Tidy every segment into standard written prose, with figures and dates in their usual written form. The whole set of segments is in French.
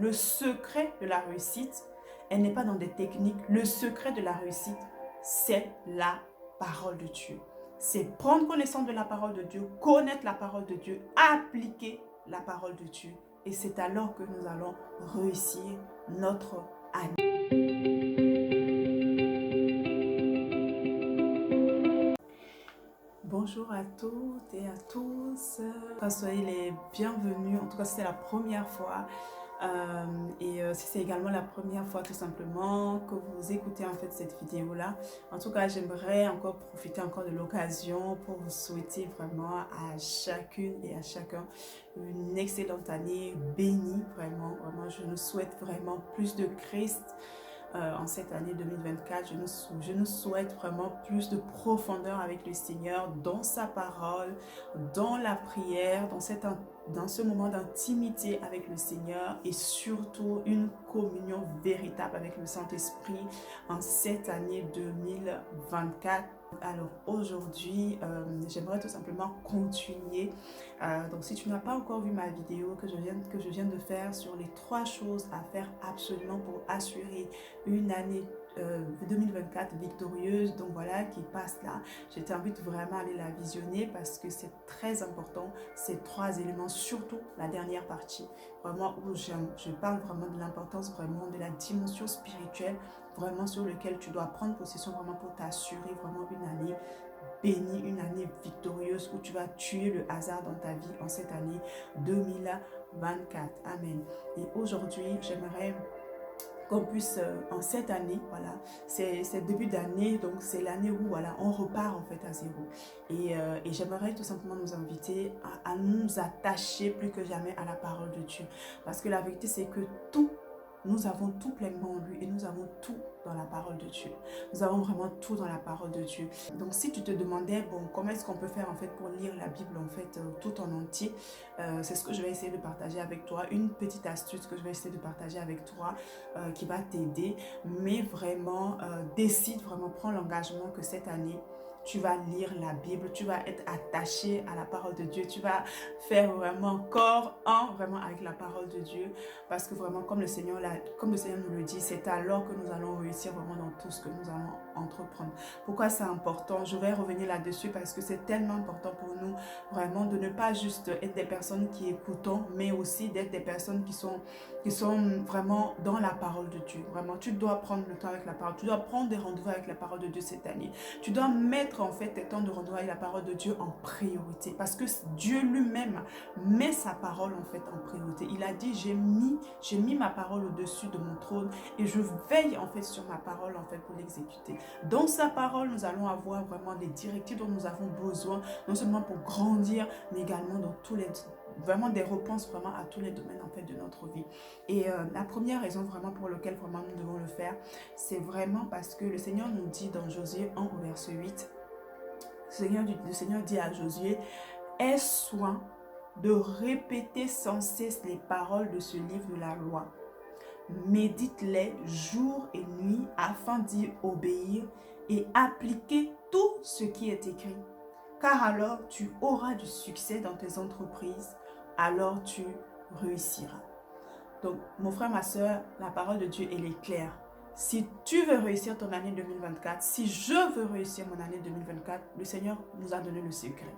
Le secret de la réussite, elle n'est pas dans des techniques. Le secret de la réussite, c'est la parole de Dieu. C'est prendre connaissance de la parole de Dieu, connaître la parole de Dieu, appliquer la parole de Dieu. Et c'est alors que nous allons réussir notre année. Bonjour à toutes et à tous. Soyez les bienvenus. En tout cas, c'est la première fois. Si c'est également la première fois tout simplement que vous écoutez en fait cette vidéo là, en tout cas j'aimerais encore profiter encore de l'occasion pour vous souhaiter vraiment à chacune et à chacun une excellente année bénie. Vraiment je nous souhaite vraiment plus de Christ en cette année 2024. Je nous souhaite vraiment plus de profondeur avec le Seigneur dans sa parole, dans la prière, dans ce moment d'intimité avec le Seigneur et surtout une communion véritable avec le Saint-Esprit en cette année 2024. Alors aujourd'hui, j'aimerais tout simplement continuer. Donc si tu n'as pas encore vu ma vidéo que je viens de faire sur les 3 choses à faire absolument pour assurer une année 2024 victorieuse, donc voilà, qui passe là. Je t'invite vraiment à aller la visionner parce que c'est très important, ces 3 éléments, surtout la dernière partie, vraiment où je parle vraiment de l'importance vraiment de la dimension spirituelle, vraiment sur lequel tu dois prendre possession vraiment pour t'assurer vraiment une année bénie, une année victorieuse où tu vas tuer le hasard dans ta vie en cette année 2024. Amen. Et aujourd'hui, j'aimerais qu'on puisse en cette année, voilà, c'est début d'année, donc c'est l'année où voilà, on repart en fait à zéro. Et j'aimerais tout simplement nous inviter à nous attacher plus que jamais à la parole de Dieu. Parce que la vérité c'est que nous avons tout pleinement en lui et nous avons tout dans la parole de Dieu. Nous avons vraiment tout dans la parole de Dieu. Donc si tu te demandais, bon, comment est-ce qu'on peut faire en fait pour lire la Bible en fait tout en entier, c'est ce que je vais essayer de partager avec toi. Une petite astuce que je vais essayer de partager avec toi qui va t'aider. Mais vraiment, décide vraiment, prends l'engagement que cette année, tu vas lire la Bible, tu vas être attaché à la parole de Dieu, tu vas faire vraiment corps un vraiment avec la parole de Dieu, parce que vraiment comme le Seigneur nous le dit, c'est alors que nous allons réussir vraiment dans tout ce que nous allons entreprendre. Pourquoi c'est important? Je vais revenir là-dessus parce que c'est tellement important pour nous vraiment de ne pas juste être des personnes qui écoutons, mais aussi d'être des personnes qui sont vraiment dans la parole de Dieu. Vraiment, tu dois prendre le temps avec la parole, tu dois prendre des rendez-vous avec la parole de Dieu cette année. Tu dois mettre en fait tes temps de rendez-vous avec la parole de Dieu en priorité, parce que Dieu lui-même met sa parole en fait en priorité. Il a dit, j'ai mis ma parole au-dessus de mon trône et je veille en fait sur ma parole en fait pour l'exécuter. Dans sa parole, nous allons avoir vraiment des directives dont nous avons besoin, non seulement pour grandir, mais également dans vraiment des réponses vraiment à tous les domaines en fait de notre vie. Et la première raison vraiment pour laquelle vraiment nous devons le faire, c'est vraiment parce que le Seigneur nous dit dans Josué 1 au verset 8, le Seigneur dit à Josué, aie soin de répéter sans cesse les paroles de ce livre de la loi. Médite-les jour et nuit afin d'y obéir et appliquer tout ce qui est écrit. Car alors tu auras du succès dans tes entreprises, alors tu réussiras. Donc, mon frère, ma soeur, la parole de Dieu, elle est claire. Si tu veux réussir ton année 2024, si je veux réussir mon année 2024, le Seigneur nous a donné le secret.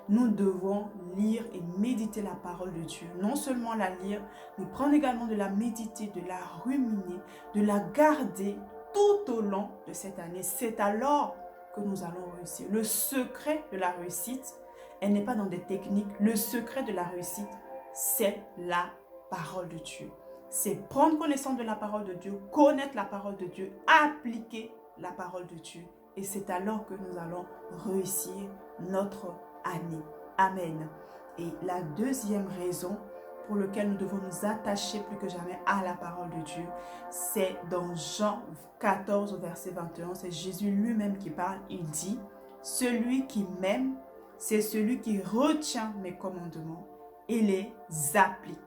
Nous devons lire et méditer la parole de Dieu. Non seulement la lire, mais prendre également de la méditer, de la ruminer, de la garder tout au long de cette année. C'est alors que nous allons réussir. Le secret de la réussite, elle n'est pas dans des techniques. Le secret de la réussite, c'est la parole de Dieu. C'est prendre connaissance de la parole de Dieu, connaître la parole de Dieu, appliquer la parole de Dieu. Et c'est alors que nous allons réussir notre année. Amen. Et la deuxième raison pour laquelle nous devons nous attacher plus que jamais à la parole de Dieu, c'est dans Jean 14 au verset 21, c'est Jésus lui-même qui parle. Il dit, celui qui m'aime, c'est celui qui retient mes commandements et les applique.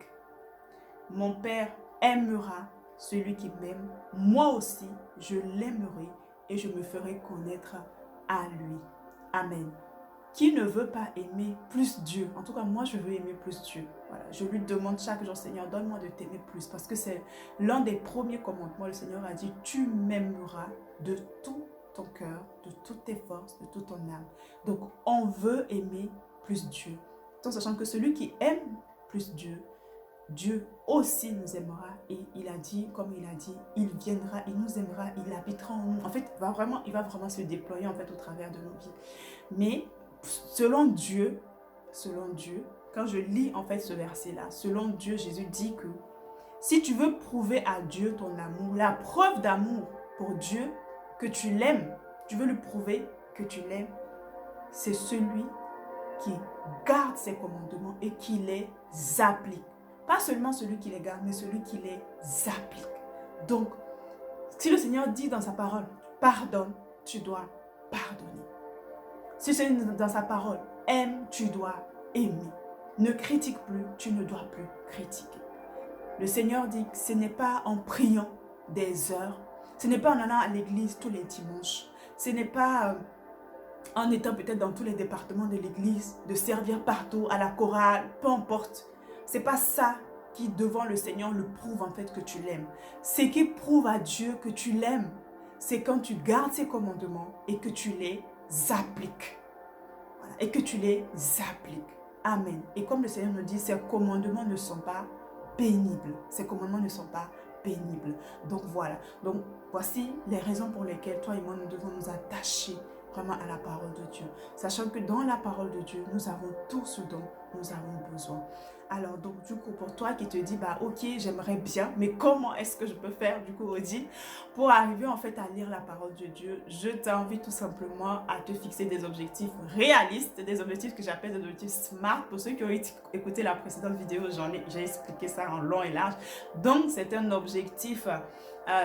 Mon Père aimera celui qui m'aime. Moi aussi, je l'aimerai et je me ferai connaître à lui. Amen. qui ne veut pas aimer plus Dieu? En tout cas, moi, je veux aimer plus Dieu. Voilà. Je lui demande chaque jour, Seigneur, donne-moi de t'aimer plus. Parce que c'est l'un des premiers commandements. Le Seigneur a dit, tu m'aimeras de tout ton cœur, de toutes tes forces, de toute ton âme. Donc, on veut aimer plus Dieu. Tout en sachant que celui qui aime plus Dieu, Dieu aussi nous aimera. Et il a dit, comme il a dit, il viendra, il nous aimera, il habitera en nous. En fait, il va vraiment se déployer en fait au travers de nos vies. Mais selon Dieu, quand je lis en fait ce verset-là, selon Dieu, Jésus dit que si tu veux prouver à Dieu ton amour, la preuve d'amour pour Dieu, que tu l'aimes, tu veux lui prouver que tu l'aimes, c'est celui qui garde ses commandements et qui les applique. Pas seulement celui qui les garde, mais celui qui les applique. Donc, si le Seigneur dit dans sa parole, pardonne, tu dois pardonner. Si c'est dans sa parole, aime, tu dois aimer. Ne critique plus, tu ne dois plus critiquer. Le Seigneur dit que ce n'est pas en priant des heures, ce n'est pas en allant à l'église tous les dimanches, ce n'est pas en étant peut-être dans tous les départements de l'église, de servir partout, à la chorale, peu importe. Ce n'est pas ça qui, devant le Seigneur, le prouve en fait que tu l'aimes. Ce qui prouve à Dieu que tu l'aimes, c'est quand tu gardes ses commandements et que tu les appliques. Voilà. Et que tu les appliques. Amen. Et comme le Seigneur nous dit, ces commandements ne sont pas pénibles. Ces commandements ne sont pas pénibles. Donc voilà. Donc voici les raisons pour lesquelles toi et moi, nous devons nous attacher vraiment à la parole de Dieu. Sachant que dans la parole de Dieu, nous avons tout ce dont nous avons besoin. Alors donc du coup, pour toi qui te dis, bah ok, j'aimerais bien, mais comment est-ce que je peux faire du coup, Odile, pour arriver en fait à lire la parole de Dieu? Je t'invite tout simplement à te fixer des objectifs réalistes, des objectifs que j'appelle des objectifs SMART. Pour ceux qui ont écouté la précédente vidéo, j'ai expliqué ça en long et large. Donc c'est un objectif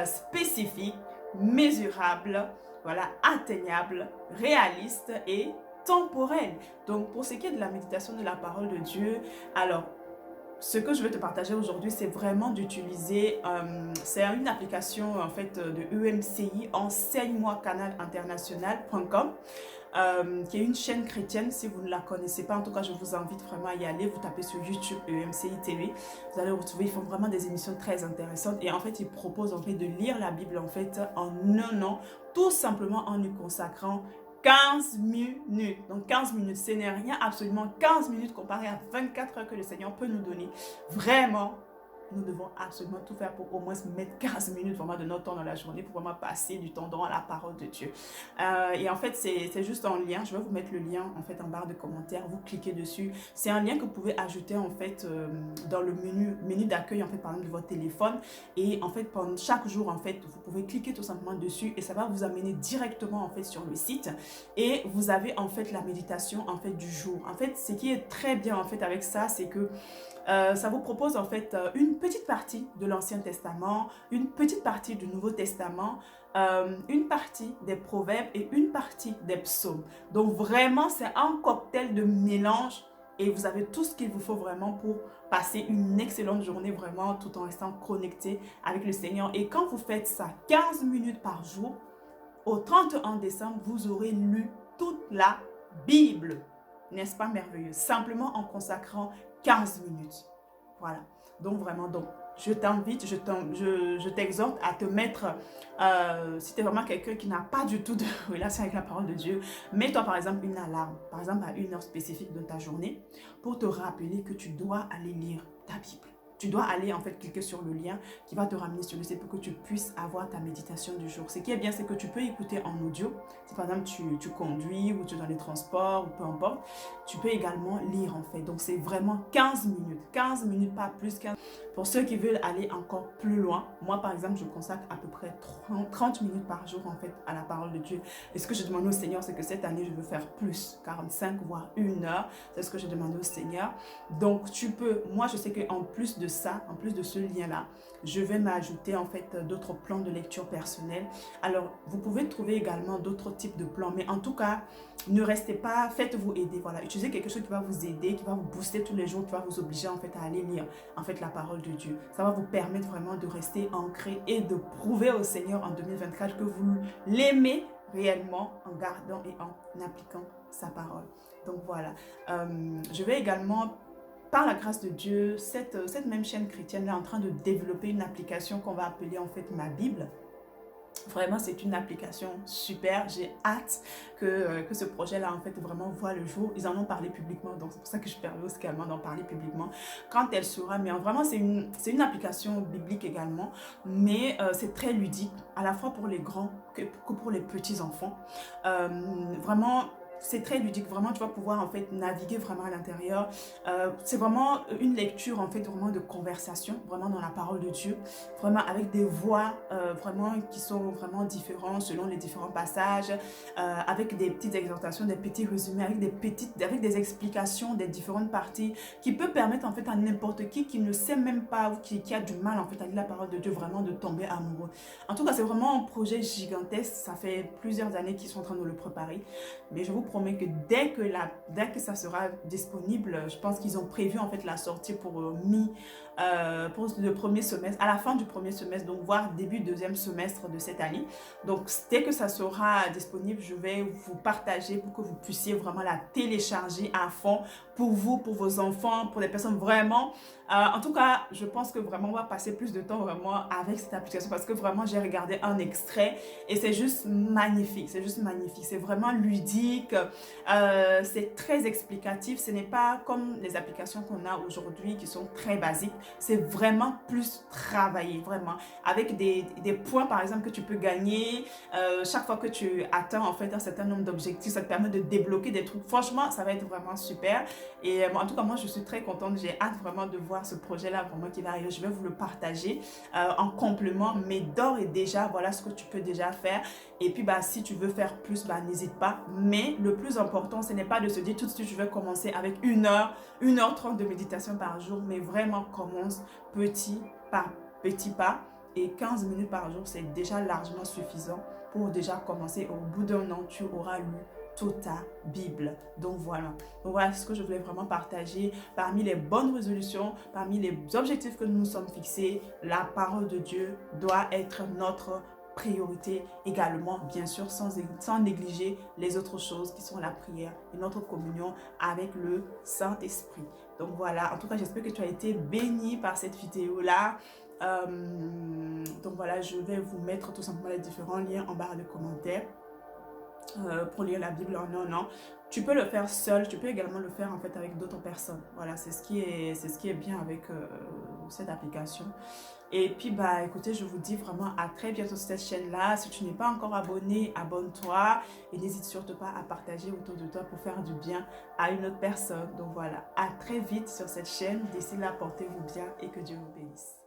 spécifique, mesurable, voilà, atteignable, réaliste et temporel. Donc pour ce qui est de la méditation de la parole de Dieu, alors ce que je veux te partager aujourd'hui, c'est vraiment d'utiliser, c'est une application en fait de EMCI, enseigne-moi canal international.com, qui est une chaîne chrétienne. Si vous ne la connaissez pas, en tout cas je vous invite vraiment à y aller. Vous tapez sur YouTube EMCI TV, vous allez retrouver, ils font vraiment des émissions très intéressantes et en fait ils proposent en fait de lire la Bible en fait en un an, tout simplement en y consacrant 15 minutes. Donc 15 minutes, ce n'est rien, absolument 15 minutes comparé à 24 heures que le Seigneur peut nous donner. Vraiment, nous devons absolument tout faire pour au moins mettre 15 minutes vraiment de notre temps dans la journée pour vraiment passer du temps dans la parole de Dieu. Et en fait, c'est juste un lien. Je vais vous mettre le lien en fait en barre de commentaires. Vous cliquez dessus. C'est un lien que vous pouvez ajouter en fait dans le menu d'accueil en fait par exemple de votre téléphone. Et en fait, pendant chaque jour en fait, vous pouvez cliquer tout simplement dessus et ça va vous amener directement en fait sur le site. Et vous avez en fait la méditation en fait du jour. En fait, ce qui est très bien en fait avec ça, c'est que ça vous propose en fait une petite partie de l'Ancien Testament, une petite partie du Nouveau Testament, une partie des Proverbes et une partie des Psaumes. Donc vraiment, c'est un cocktail de mélange et vous avez tout ce qu'il vous faut vraiment pour passer une excellente journée vraiment tout en restant connecté avec le Seigneur. Et quand vous faites ça 15 minutes par jour, au 31 décembre, vous aurez lu toute la Bible. N'est-ce pas merveilleux? Simplement en consacrant 15 minutes. Voilà. Donc vraiment, je t'invite, je t'exhorte à te mettre, si tu es vraiment quelqu'un qui n'a pas du tout de relation avec la parole de Dieu, mets-toi par exemple une alarme, par exemple à une heure spécifique de ta journée, pour te rappeler que tu dois aller lire ta Bible. Tu dois aller en fait cliquer sur le lien qui va te ramener sur le site pour que tu puisses avoir ta méditation du jour. Ce qui est bien, c'est que tu peux écouter en audio. Si par exemple tu conduis ou tu es dans les transports ou peu importe, tu peux également lire en fait. Donc c'est vraiment 15 minutes. 15 minutes, pas plus. Pour ceux qui veulent aller encore plus loin, moi par exemple, je consacre à peu près 30 minutes par jour en fait à la parole de Dieu. Et ce que je demande au Seigneur, c'est que cette année, je veux faire plus, 45 voire 1 heure. C'est ce que j'ai demandé au Seigneur. Donc tu peux, moi je sais qu'en plus de ça, en plus de ce lien-là, je vais m'ajouter en fait d'autres plans de lecture personnelle. Alors, vous pouvez trouver également d'autres types de plans, mais en tout cas, ne restez pas, faites-vous aider. Voilà, utilisez quelque chose qui va vous aider, qui va vous booster tous les jours, qui va vous obliger en fait à aller lire en fait la parole de Dieu. Ça va vous permettre vraiment de rester ancré et de prouver au Seigneur en 2024 que vous l'aimez réellement en gardant et en appliquant sa parole. Donc voilà, je vais également, par la grâce de Dieu, cette même chaîne chrétienne est en train de développer une application qu'on va appeler en fait ma Bible. Vraiment, c'est une application super. J'ai hâte que ce projet-là, en fait, vraiment voit le jour. Ils en ont parlé publiquement, donc c'est pour ça que je permets aussi également d'en parler publiquement. Quand elle sera, mais vraiment, c'est une application biblique également, mais c'est très ludique, à la fois pour les grands que pour les petits enfants. Vraiment, c'est très ludique, vraiment tu vas pouvoir en fait naviguer vraiment à l'intérieur. C'est vraiment une lecture en fait vraiment de conversation, vraiment dans la parole de Dieu, vraiment avec des voix vraiment qui sont vraiment différentes selon les différents passages, avec des petites exhortations, des petits résumés, avec des explications des différentes parties qui peut permettre en fait à n'importe qui ne sait même pas ou qui a du mal en fait à lire la parole de Dieu vraiment de tomber amoureux. En tout cas, c'est vraiment un projet gigantesque, ça fait plusieurs années qu'ils sont en train de le préparer, mais je vous promets que dès que ça sera disponible, je pense qu'ils ont prévu en fait la sortie pour pour le premier semestre, à la fin du premier semestre, donc voire début deuxième semestre de cette année. Donc dès que ça sera disponible, je vais vous partager pour que vous puissiez vraiment la télécharger à fond pour vous, pour vos enfants, pour les personnes vraiment. En tout cas, je pense que vraiment on va passer plus de temps vraiment avec cette application parce que vraiment j'ai regardé un extrait et c'est juste magnifique, c'est juste magnifique, c'est vraiment ludique, c'est très explicatif, ce n'est pas comme les applications qu'on a aujourd'hui qui sont très basiques, c'est vraiment plus travaillé, vraiment, avec des points par exemple que tu peux gagner chaque fois que tu atteins en fait un certain nombre d'objectifs, ça te permet de débloquer des trucs, franchement ça va être vraiment super et en tout cas moi je suis très contente, j'ai hâte vraiment de voir ce projet là vraiment qui va arriver, je vais vous le partager en complément, mais d'ores et déjà voilà ce que tu peux déjà faire et puis bah si tu veux faire plus, bah n'hésite pas, mais le plus important ce n'est pas de se dire tout de suite je vais commencer avec 1h30 de méditation par jour, mais vraiment commence petit pas et 15 minutes par jour c'est déjà largement suffisant pour déjà commencer. Au bout d'un an tu auras lu toute ta Bible. Donc voilà ce que je voulais vraiment partager. Parmi les bonnes résolutions, parmi les objectifs que nous nous sommes fixés, la parole de Dieu doit être notre priorité également, bien sûr, sans négliger les autres choses qui sont la prière et notre communion avec le Saint-Esprit. Donc voilà, en tout cas, j'espère que tu as été béni par cette vidéo-là. Donc voilà, je vais vous mettre tout simplement les différents liens en barre de commentaires pour lire la Bible en un an. Tu peux le faire seul, tu peux également le faire en fait avec d'autres personnes. Voilà, c'est ce qui est bien avec cette application. Et puis bah écoutez, je vous dis vraiment à très bientôt sur cette chaîne là. Si tu n'es pas encore abonné, abonne-toi et n'hésite surtout pas à partager autour de toi pour faire du bien à une autre personne. Donc voilà, à très vite sur cette chaîne. D'ici là, portez-vous bien et que Dieu vous bénisse.